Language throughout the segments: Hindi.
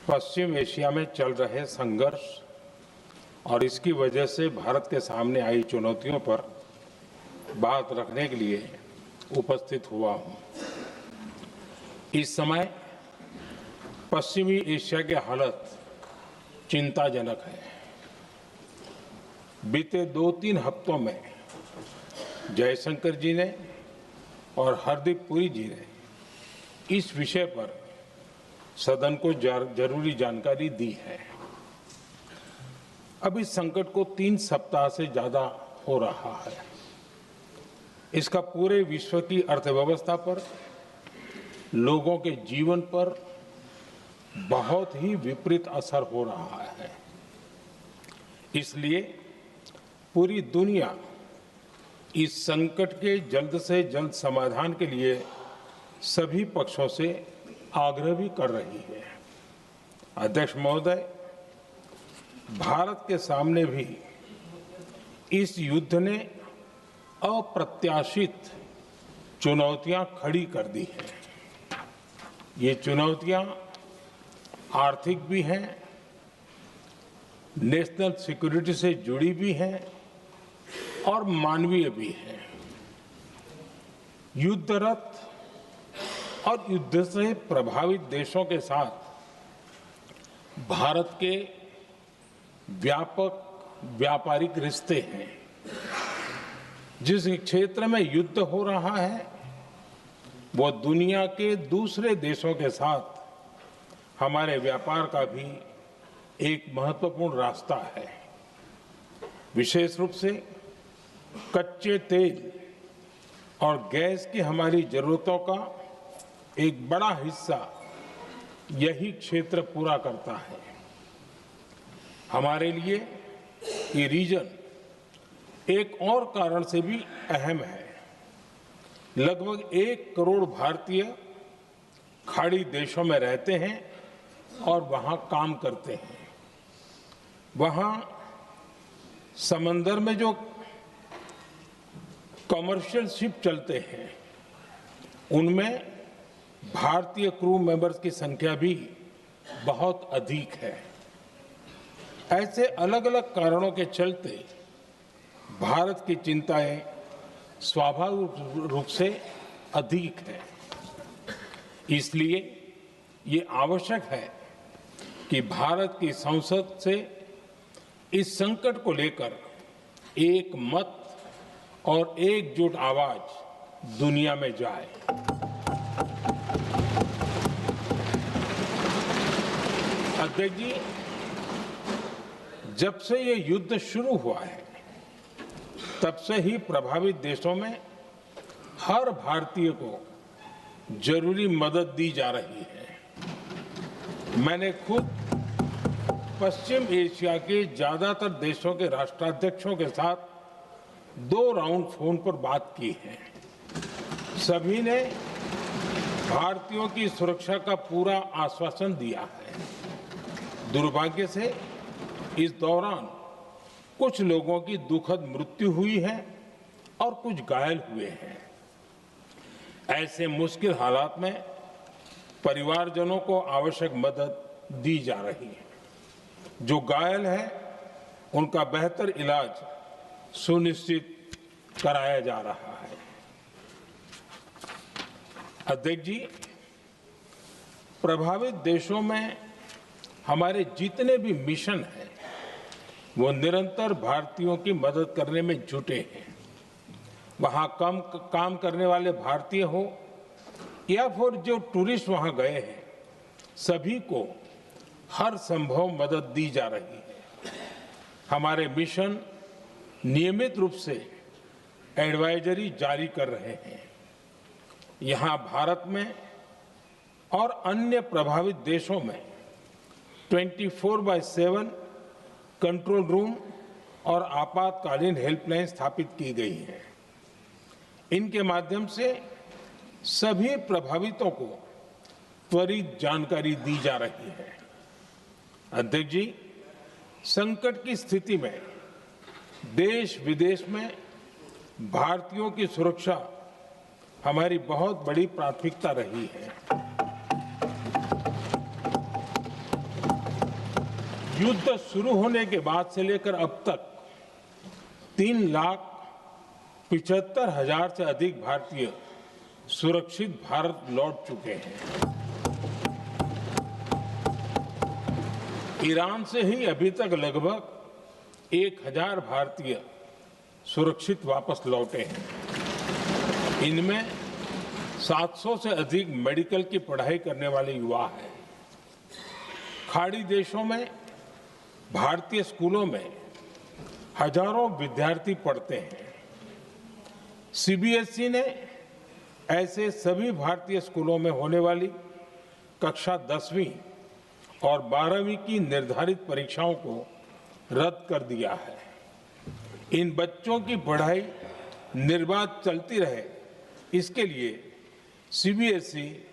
पश्चिम एशिया में चल रहे संघर्ष और इसकी वजह से भारत के सामने आई चुनौतियों पर बात रखने के लिए उपस्थित हुआ हूं। इस समय पश्चिमी एशिया की हालत चिंताजनक है। बीते 2-3 हफ्तों में जयशंकर जी ने और हरदीप पुरी जी ने इस विषय पर सदन को जरूरी जानकारी दी है। अब इस संकट को 3 सप्ताह से ज्यादा हो रहा है। इसका पूरे विश्व की अर्थव्यवस्था पर, लोगों के जीवन पर बहुत ही विपरीत असर हो रहा है। इसलिए पूरी दुनिया इस संकट के जल्द से जल्द समाधान के लिए सभी पक्षों से आग्रह भी कर रही है। अध्यक्ष महोदय, भारत के सामने भी इस युद्ध ने अप्रत्याशित चुनौतियां खड़ी कर दी हैं। ये चुनौतियां आर्थिक भी हैं, नेशनल सिक्योरिटी से जुड़ी भी हैं और मानवीय भी हैं। युद्धरत और युद्ध से प्रभावित देशों के साथ भारत के व्यापक व्यापारिक रिश्ते हैं। जिस क्षेत्र में युद्ध हो रहा है वो दुनिया के दूसरे देशों के साथ हमारे व्यापार का भी एक महत्वपूर्ण रास्ता है। विशेष रूप से कच्चे तेल और गैस की हमारी जरूरतों का एक बड़ा हिस्सा यही क्षेत्र पूरा करता है। हमारे लिए ये रीजन एक और कारण से भी अहम है। लगभग 1 करोड़ भारतीय खाड़ी देशों में रहते हैं और वहां काम करते हैं। वहां समंदर में जो कमर्शियल शिप चलते हैं उनमें भारतीय क्रू मेंबर्स की संख्या भी बहुत अधिक है। ऐसे अलग अलग कारणों के चलते भारत की चिंताएं स्वाभाविक रूप से अधिक है। इसलिए ये आवश्यक है कि भारत की संसद से इस संकट को लेकर एक मत और एकजुट आवाज दुनिया में जाए। अध्यक्ष जी, जब से ये युद्ध शुरू हुआ है तब से ही प्रभावित देशों में हर भारतीय को जरूरी मदद दी जा रही है। मैंने खुद पश्चिम एशिया के ज्यादातर देशों के राष्ट्राध्यक्षों के साथ 2 राउंड फोन पर बात की है। सभी ने भारतीयों की सुरक्षा का पूरा आश्वासन दिया है। दुर्भाग्य से इस दौरान कुछ लोगों की दुखद मृत्यु हुई है और कुछ घायल हुए हैं। ऐसे मुश्किल हालात में परिवारजनों को आवश्यक मदद दी जा रही है। जो घायल हैं उनका बेहतर इलाज सुनिश्चित कराया जा रहा है। अध्यक्ष जी, प्रभावित देशों में हमारे जितने भी मिशन हैं वो निरंतर भारतीयों की मदद करने में जुटे हैं। वहां काम करने वाले भारतीय हो या फिर जो टूरिस्ट वहां गए हैं, सभी को हर संभव मदद दी जा रही है। हमारे मिशन नियमित रूप से एडवाइजरी जारी कर रहे हैं। यहां भारत में और अन्य प्रभावित देशों में 24/7 कंट्रोल रूम और आपातकालीन हेल्पलाइन स्थापित की गई है। इनके माध्यम से सभी प्रभावितों को त्वरित जानकारी दी जा रही है। अध्यक्ष जी, संकट की स्थिति में देश विदेश में भारतीयों की सुरक्षा हमारी बहुत बड़ी प्राथमिकता रही है। युद्ध शुरू होने के बाद से लेकर अब तक 3,75,000 से अधिक भारतीय सुरक्षित भारत लौट चुके हैं। ईरान से ही अभी तक लगभग 1,000 भारतीय सुरक्षित वापस लौटे हैं। इनमें 700 से अधिक मेडिकल की पढ़ाई करने वाले युवा हैं। खाड़ी देशों में भारतीय स्कूलों में हजारों विद्यार्थी पढ़ते हैं। सीबीएसई ने ऐसे सभी भारतीय स्कूलों में होने वाली कक्षा 10वीं और 12वीं की निर्धारित परीक्षाओं को रद्द कर दिया है। इन बच्चों की पढ़ाई निर्बाध चलती रहे, इसके लिए सीबीएसई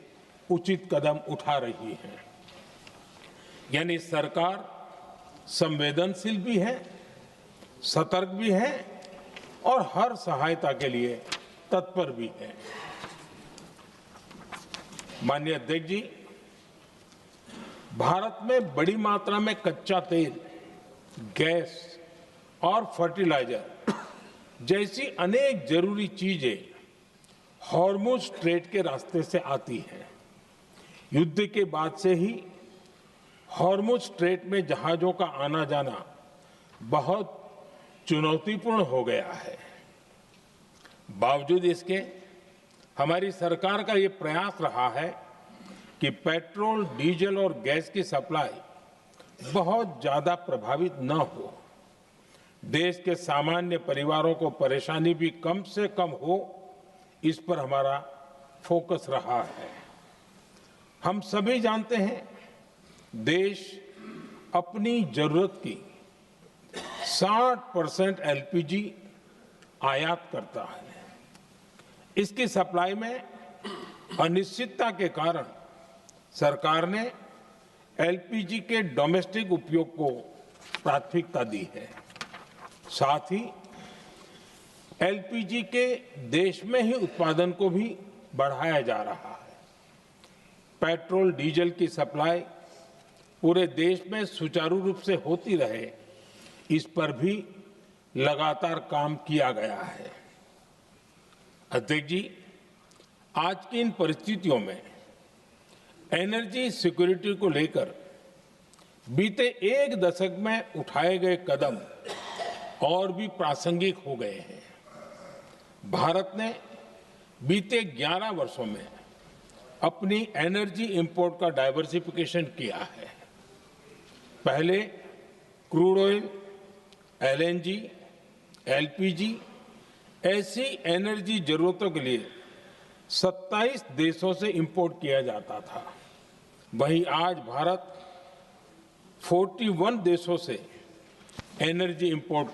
उचित कदम उठा रही है। यानी सरकार संवेदनशील भी है, सतर्क भी है और हर सहायता के लिए तत्पर भी है। माननीय अध्यक्ष जी, भारत में बड़ी मात्रा में कच्चा तेल, गैस और फर्टिलाइजर जैसी अनेक जरूरी चीजें हॉर्मुज स्ट्रेट के रास्ते से आती हैं। युद्ध के बाद से ही हॉर्मुज स्ट्रेट में जहाजों का आना जाना बहुत चुनौतीपूर्ण हो गया है। बावजूद इसके हमारी सरकार का ये प्रयास रहा है कि पेट्रोल, डीजल और गैस की सप्लाई बहुत ज्यादा प्रभावित न हो। देश के सामान्य परिवारों को परेशानी भी कम से कम हो, इस पर हमारा फोकस रहा है। हम सभी जानते हैं, देश अपनी जरूरत की 60% एलपीजी आयात करता है। इसकी सप्लाई में अनिश्चितता के कारण सरकार ने एलपीजी के डोमेस्टिक उपयोग को प्राथमिकता दी है। साथ ही एलपीजी के देश में ही उत्पादन को भी बढ़ाया जा रहा है। पेट्रोल, डीजल की सप्लाई पूरे देश में सुचारू रूप से होती रहे, इस पर भी लगातार काम किया गया है। अध्यक्ष जी, आज की इन परिस्थितियों में एनर्जी सिक्योरिटी को लेकर बीते एक दशक में उठाए गए कदम और भी प्रासंगिक हो गए हैं। भारत ने बीते 11 वर्षों में अपनी एनर्जी इंपोर्ट का डाइवर्सिफिकेशन किया है। पहले क्रूड ऑयल, एलएनजी, एलपीजी ऐसी एनर्जी जरूरतों के लिए 27 देशों से इंपोर्ट किया जाता था। वहीं आज भारत 41 देशों से एनर्जी इंपोर्ट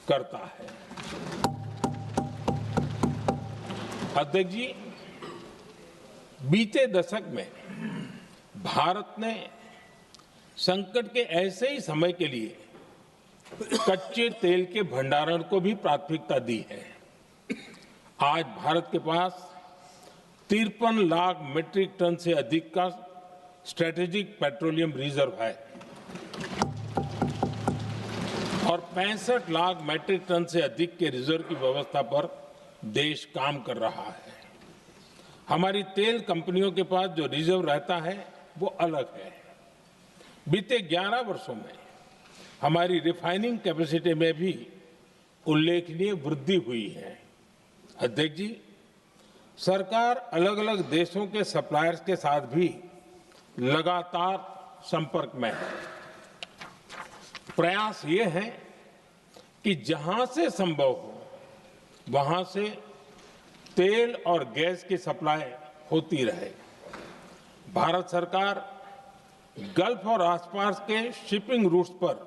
करता है। अध्यक्ष जी, बीते दशक में भारत ने संकट के ऐसे ही समय के लिए कच्चे तेल के भंडारण को भी प्राथमिकता दी है। आज भारत के पास 53 लाख मीट्रिक टन से अधिक का स्ट्रेटेजिक पेट्रोलियम रिजर्व है और 65 लाख मीट्रिक टन से अधिक के रिजर्व की व्यवस्था पर देश काम कर रहा है। हमारी तेल कंपनियों के पास जो रिजर्व रहता है वो अलग है। बीते 11 वर्षों में हमारी रिफाइनिंग कैपेसिटी में भी उल्लेखनीय वृद्धि हुई है। अध्यक्ष जी, सरकार अलग अलग देशों के सप्लायर्स के साथ भी लगातार संपर्क में है। प्रयास ये है कि जहां से संभव हो वहां से तेल और गैस की सप्लाई होती रहे। भारत सरकार गल्फ और आसपास के शिपिंग रूट्स पर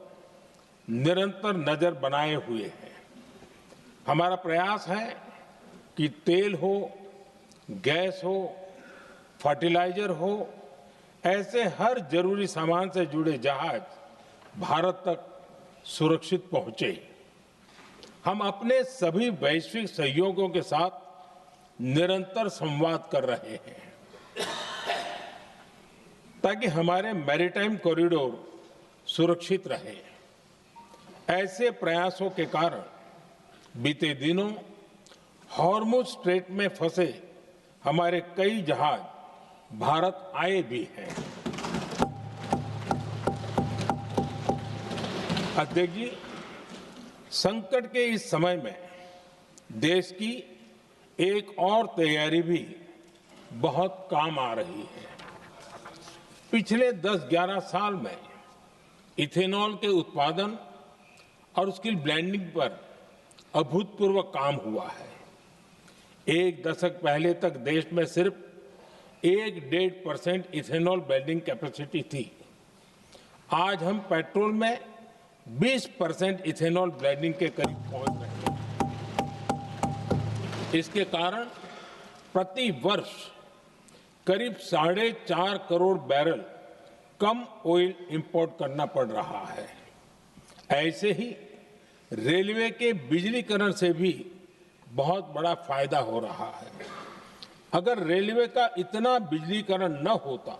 निरंतर नजर बनाए हुए है। हमारा प्रयास है कि तेल हो, गैस हो, फर्टिलाइजर हो, ऐसे हर जरूरी सामान से जुड़े जहाज भारत तक सुरक्षित पहुंचे। हम अपने सभी वैश्विक सहयोगियों के साथ निरंतर संवाद कर रहे हैं ताकि हमारे मैरीटाइम कॉरिडोर सुरक्षित रहे। ऐसे प्रयासों के कारण बीते दिनों हॉर्मुज स्ट्रेट में फंसे हमारे कई जहाज भारत आए भी हैं। अध्यक्ष जी, संकट के इस समय में देश की एक और तैयारी भी बहुत काम आ रही है। पिछले 10-11 साल में इथेनॉल के उत्पादन और उसकी ब्लेंडिंग पर अभूतपूर्व काम हुआ है। एक दशक पहले तक देश में सिर्फ 1-1.5% इथेनॉल ब्लेंडिंग कैपेसिटी थी। आज हम पेट्रोल में 20% इथेनॉल ब्लेंडिंग के करीब पहुंच रहे हैं। इसके कारण प्रति वर्ष करीब 4.5 करोड़ बैरल कम ऑयल इंपोर्ट करना पड़ रहा है। ऐसे ही रेलवे के बिजलीकरण से भी बहुत बड़ा फायदा हो रहा है। अगर रेलवे का इतना बिजलीकरण न होता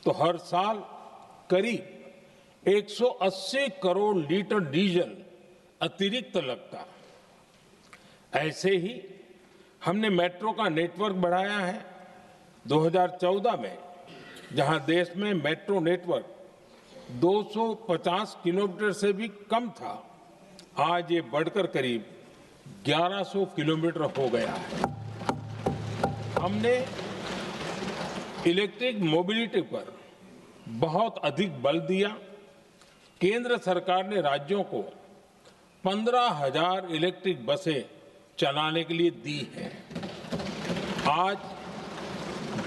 तो हर साल करीब 180 करोड़ लीटर डीजल अतिरिक्त लगता। ऐसे ही हमने मेट्रो का नेटवर्क बढ़ाया है। 2014 में जहां देश में मेट्रो नेटवर्क 250 किलोमीटर से भी कम था, आज ये बढ़कर करीब 1100 किलोमीटर हो गया है। हमने इलेक्ट्रिक मोबिलिटी पर बहुत अधिक बल दिया। केंद्र सरकार ने राज्यों को 15,000 इलेक्ट्रिक बसें चलाने के लिए दी है। आज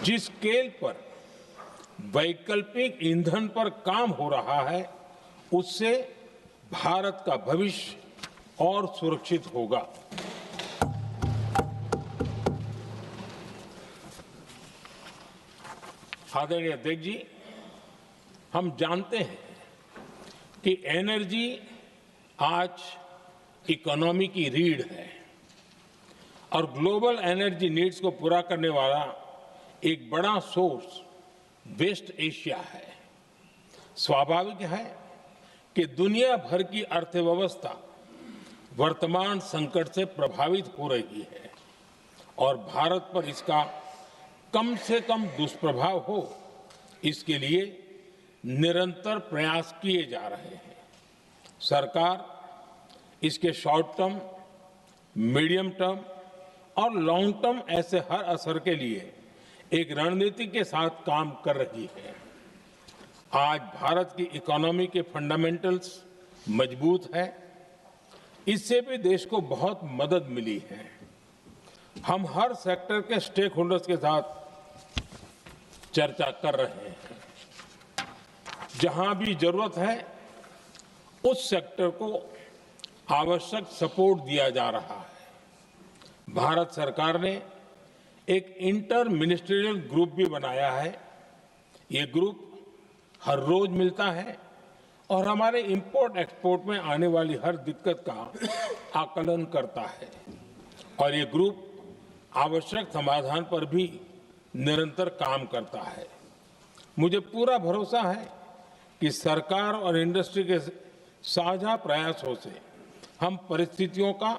जिस स्केल पर वैकल्पिक ईंधन पर काम हो रहा है, उससे भारत का भविष्य और सुरक्षित होगा। आदरणीय अध्यक्ष जी, हम जानते हैं कि एनर्जी आज इकोनॉमी की रीढ़ है और ग्लोबल एनर्जी नीड्स को पूरा करने वाला एक बड़ा सोर्स वेस्ट एशिया है। स्वाभाविक है कि दुनिया भर की अर्थव्यवस्था वर्तमान संकट से प्रभावित हो रही है और भारत पर इसका कम से कम दुष्प्रभाव हो, इसके लिए निरंतर प्रयास किए जा रहे हैं। सरकार इसके शॉर्ट टर्म, मीडियम टर्म और लॉन्ग टर्म ऐसे हर असर के लिए एक रणनीति के साथ काम कर रही है। आज भारत की इकोनॉमी के फंडामेंटल्स मजबूत है। इससे भी देश को बहुत मदद मिली है। हम हर सेक्टर के स्टेक होल्डर्स के साथ चर्चा कर रहे हैं। जहां भी जरूरत है उस सेक्टर को आवश्यक सपोर्ट दिया जा रहा है। भारत सरकार ने एक इंटर मिनिस्ट्रियल ग्रुप भी बनाया है। ये ग्रुप हर रोज मिलता है और हमारे इंपोर्ट एक्सपोर्ट में आने वाली हर दिक्कत का आकलन करता है और ये ग्रुप आवश्यक समाधान पर भी निरंतर काम करता है। मुझे पूरा भरोसा है कि सरकार और इंडस्ट्री के साझा प्रयासों से हम परिस्थितियों का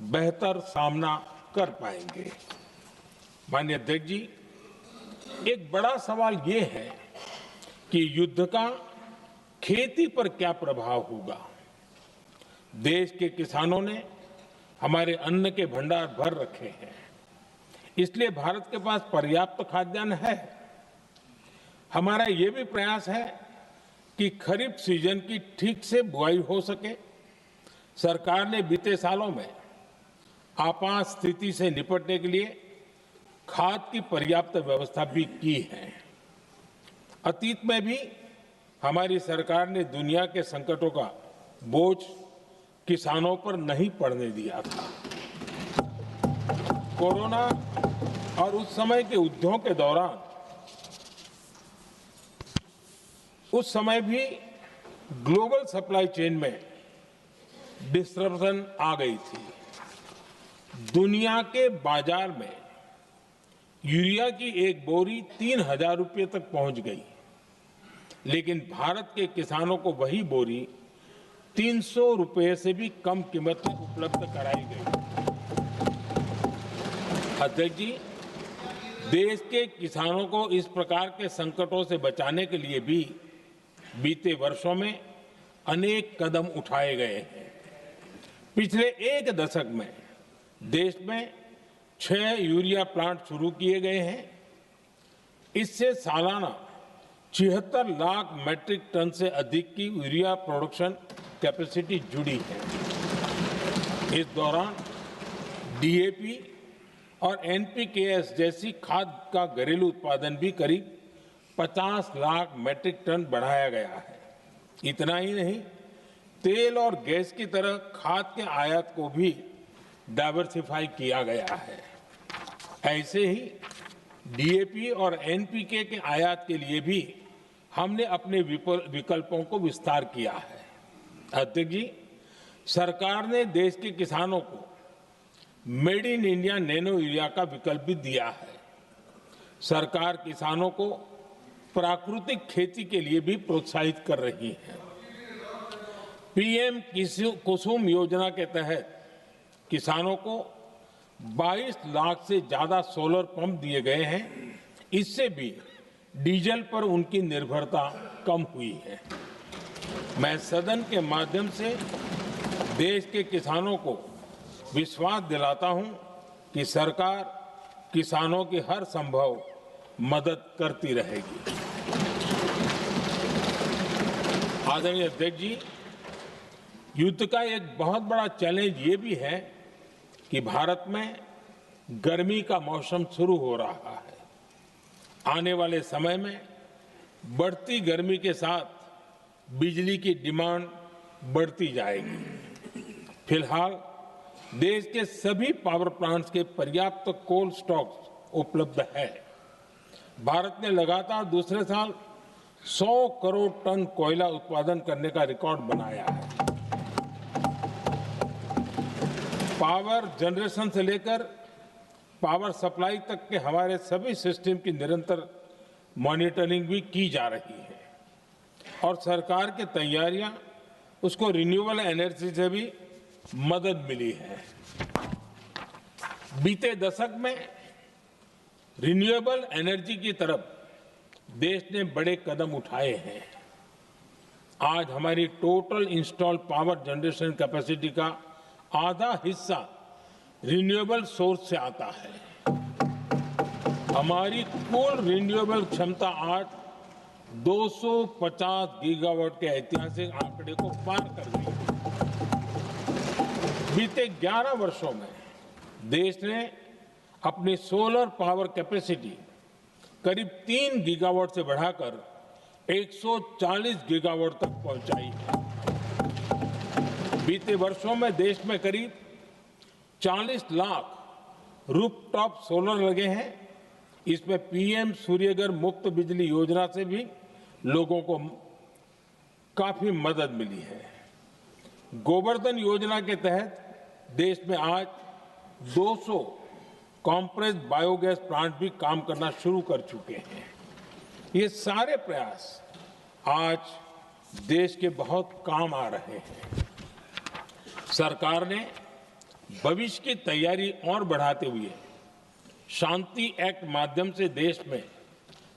बेहतर सामना कर पाएंगे। माननीय अध्यक्ष जी, एक बड़ा सवाल ये है कि युद्ध का खेती पर क्या प्रभाव होगा। देश के किसानों ने हमारे अन्न के भंडार भर रखे हैं, इसलिए भारत के पास पर्याप्त खाद्यान्न है। हमारा ये भी प्रयास है कि खरीफ सीजन की ठीक से बुआई हो सके। सरकार ने बीते सालों में आपात स्थिति से निपटने के लिए खाद की पर्याप्त व्यवस्था भी की है। अतीत में भी हमारी सरकार ने दुनिया के संकटों का बोझ किसानों पर नहीं पड़ने दिया था। कोरोना और उस समय के युद्धों के दौरान उस समय भी ग्लोबल सप्लाई चेन में डिस्ट्रप्शन आ गई थी। दुनिया के बाजार में यूरिया की एक बोरी 3,000 रुपये तक पहुंच गई। लेकिन भारत के किसानों को वही बोरी 300 रुपए से भी कम कीमत में उपलब्ध कराई गई। अध्यक्ष जी, देश के किसानों को इस प्रकार के संकटों से बचाने के लिए भी बीते वर्षों में अनेक कदम उठाए गए हैं। पिछले एक दशक में देश में 6 यूरिया प्लांट शुरू किए गए हैं। इससे सालाना 76 लाख मैट्रिक टन से अधिक की यूरिया प्रोडक्शन कैपेसिटी जुड़ी है। इस दौरान डीएपी और एनपीकेएस जैसी खाद का घरेलू उत्पादन भी करीब 50 लाख मैट्रिक टन बढ़ाया गया है। इतना ही नहीं, तेल और गैस की तरह खाद के आयात को भी डाइवर्सिफाई किया गया है। ऐसे ही डीएपी और एनपीके के आयात के लिए भी हमने अपने विकल्पों को विस्तार किया है। अध्यक्ष जी, सरकार ने देश के किसानों को made in India nano urea का विकल्प भी दिया है। सरकार किसानों को प्राकृतिक खेती के लिए भी प्रोत्साहित कर रही है। पीएम कुसुम योजना के तहत किसानों को 22 लाख से ज्यादा सोलर पंप दिए गए हैं। इससे भी डीजल पर उनकी निर्भरता कम हुई है। मैं सदन के माध्यम से देश के किसानों को विश्वास दिलाता हूं कि सरकार किसानों की हर संभव मदद करती रहेगी। आदरणीय अध्यक्ष जी, युद्ध का एक बहुत बड़ा चैलेंज ये भी है कि भारत में गर्मी का मौसम शुरू हो रहा है। आने वाले समय में बढ़ती गर्मी के साथ बिजली की डिमांड बढ़ती जाएगी। फिलहाल देश के सभी पावर प्लांट्स के पर्याप्त कोल स्टॉक्स उपलब्ध है। भारत ने लगातार दूसरे साल 100 करोड़ टन कोयला उत्पादन करने का रिकॉर्ड बनाया है। पावर जनरेशन से लेकर पावर सप्लाई तक के हमारे सभी सिस्टम की निरंतर मॉनिटरिंग भी की जा रही है और सरकार की तैयारियां उसको रिन्यूएबल एनर्जी से भी मदद मिली है। बीते दशक में रिन्यूएबल एनर्जी की तरफ देश ने बड़े कदम उठाए हैं। आज हमारी total installed power generation capacity का आधा हिस्सा रिन्यूएबल सोर्स से आता है। हमारी कुल रिन्यूएबल क्षमता आज 250 गीगावाट के ऐतिहासिक आंकड़े को पार कर गई है। बीते 11 वर्षों में देश ने अपनी सोलर पावर कैपेसिटी करीब 3 गीगावाट से बढ़ाकर 140 गीगावाट तक पहुंचाई है। बीते वर्षों में देश में करीब 40 लाख रूफटॉप सोलर लगे हैं। इसमें पीएम सूर्यघर मुफ्त बिजली योजना से भी लोगों को काफी मदद मिली है। गोवर्धन योजना के तहत देश में आज 200 कॉम्प्रेस्ड बायोगैस प्लांट भी काम करना शुरू कर चुके हैं। ये सारे प्रयास आज देश के बहुत काम आ रहे हैं। सरकार ने भविष्य की तैयारी और बढ़ाते हुए शांति एक्ट माध्यम से देश में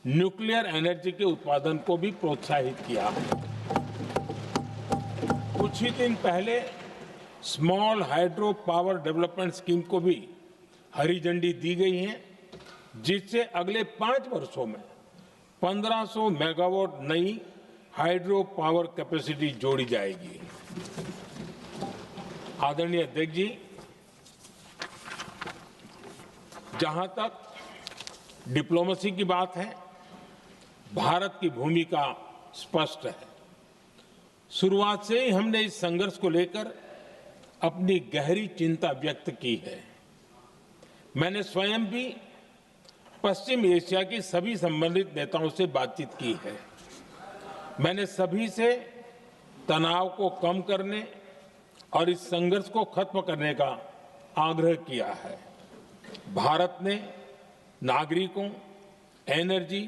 न्यूक्लियर एनर्जी के उत्पादन को भी प्रोत्साहित किया है। कुछ ही दिन पहले small hydro power development scheme को भी हरी झंडी दी गई है, जिससे अगले 5 वर्षों में 1500 मेगावाट नई हाइड्रो पावर कैपेसिटी जोड़ी जाएगी। आदरणीय अध्यक्ष जी, जहां तक डिप्लोमेसी की बात है, भारत की भूमिका स्पष्ट है। शुरुआत से ही हमने इस संघर्ष को लेकर अपनी गहरी चिंता व्यक्त की है। मैंने स्वयं भी पश्चिम एशिया की सभी संबंधित नेताओं से बातचीत की है। मैंने सभी से तनाव को कम करने और इस संघर्ष को खत्म करने का आग्रह किया है। भारत ने नागरिकों, एनर्जी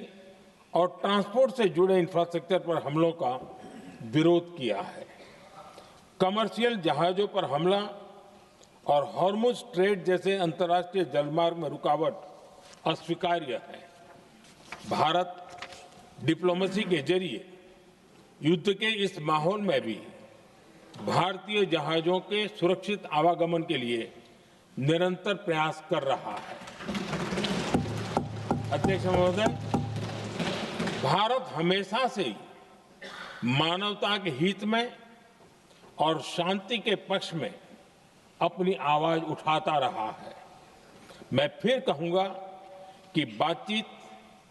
और ट्रांसपोर्ट से जुड़े इंफ्रास्ट्रक्चर पर हमलों का विरोध किया है। कमर्शियल जहाजों पर हमला और हॉर्मुज स्ट्रेट जैसे अंतर्राष्ट्रीय जलमार्ग में रुकावट अस्वीकार्य है। भारत डिप्लोमेसी के जरिए युद्ध के इस माहौल में भी भारतीय जहाजों के सुरक्षित आवागमन के लिए निरंतर प्रयास कर रहा है। अध्यक्ष महोदय, भारत हमेशा से ही मानवता के हित में और शांति के पक्ष में अपनी आवाज उठाता रहा है। मैं फिर कहूंगा कि बातचीत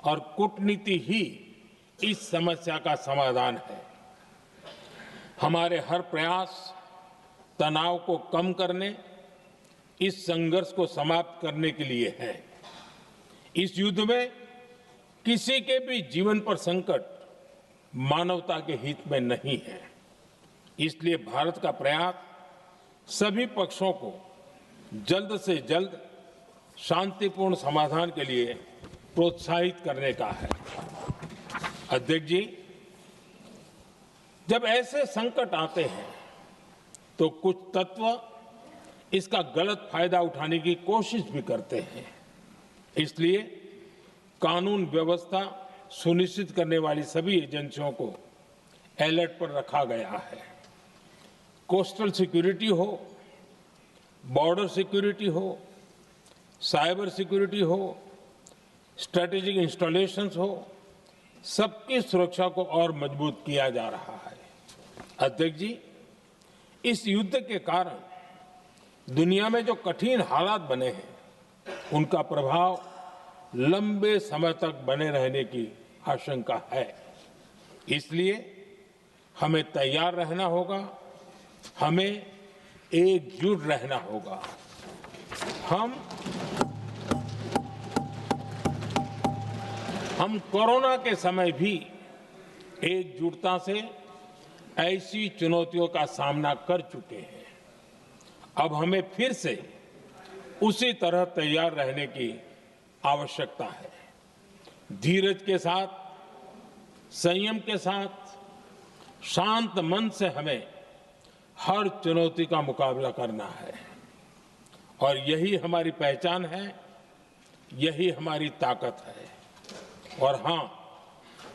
और कूटनीति ही इस समस्या का समाधान है। हमारे हर प्रयास तनाव को कम करने, इस संघर्ष को समाप्त करने के लिए है। इस युद्ध में किसी के भी जीवन पर संकट मानवता के हित में नहीं है। इसलिए भारत का प्रयास सभी पक्षों को जल्द से जल्द शांतिपूर्ण समाधान के लिए प्रोत्साहित करने का है। अध्यक्ष जी, जब ऐसे संकट आते हैं तो कुछ तत्व इसका गलत फायदा उठाने की कोशिश भी करते हैं। इसलिए कानून व्यवस्था सुनिश्चित करने वाली सभी एजेंसियों को अलर्ट पर रखा गया है। कोस्टल सिक्योरिटी हो, बॉर्डर सिक्योरिटी हो, साइबर सिक्योरिटी हो, स्ट्रेटेजिक इंस्टॉलेशंस हो, सबकी सुरक्षा को और मजबूत किया जा रहा है। अध्यक्ष जी, इस युद्ध के कारण दुनिया में जो कठिन हालात बने हैं, उनका प्रभाव लंबे समय तक बने रहने की आशंका है। इसलिए हमें तैयार रहना होगा, हमें एकजुट रहना होगा। हम कोरोना के समय भी एकजुटता से ऐसी चुनौतियों का सामना कर चुके हैं। अब हमें फिर से उसी तरह तैयार रहने की आवश्यकता है। धीरज के साथ, संयम के साथ, शांत मन से हमें हर चुनौती का मुकाबला करना है और यही हमारी पहचान है, यही हमारी ताकत है। और हां,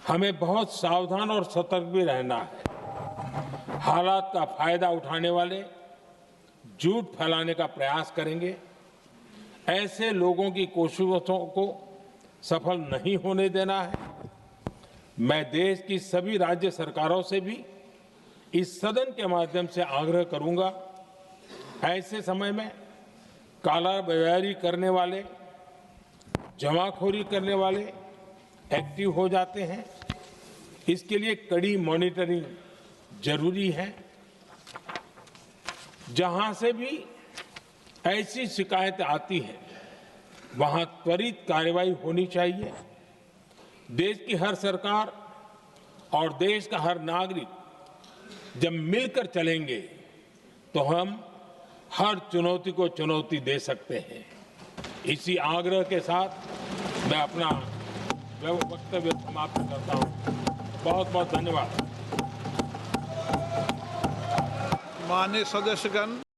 हमें बहुत सावधान और सतर्क भी रहना है। हालात का फायदा उठाने वाले झूठ फैलाने का प्रयास करेंगे, ऐसे लोगों की कोशिशों को सफल नहीं होने देना है। मैं देश की सभी राज्य सरकारों से भी इस सदन के माध्यम से आग्रह करूंगा, ऐसे समय में कालाबाजारी करने वाले, जमाखोरी करने वाले एक्टिव हो जाते हैं। इसके लिए कड़ी मॉनिटरिंग जरूरी है। जहां से भी ऐसी शिकायतें आती हैं, वहां त्वरित कार्रवाई होनी चाहिए। देश की हर सरकार और देश का हर नागरिक जब मिलकर चलेंगे तो हम हर चुनौती को चुनौती दे सकते हैं। इसी आग्रह के साथ मैं अपना वक्तव्य समाप्त करता हूं। बहुत बहुत धन्यवाद। माननीय सदस्यगण,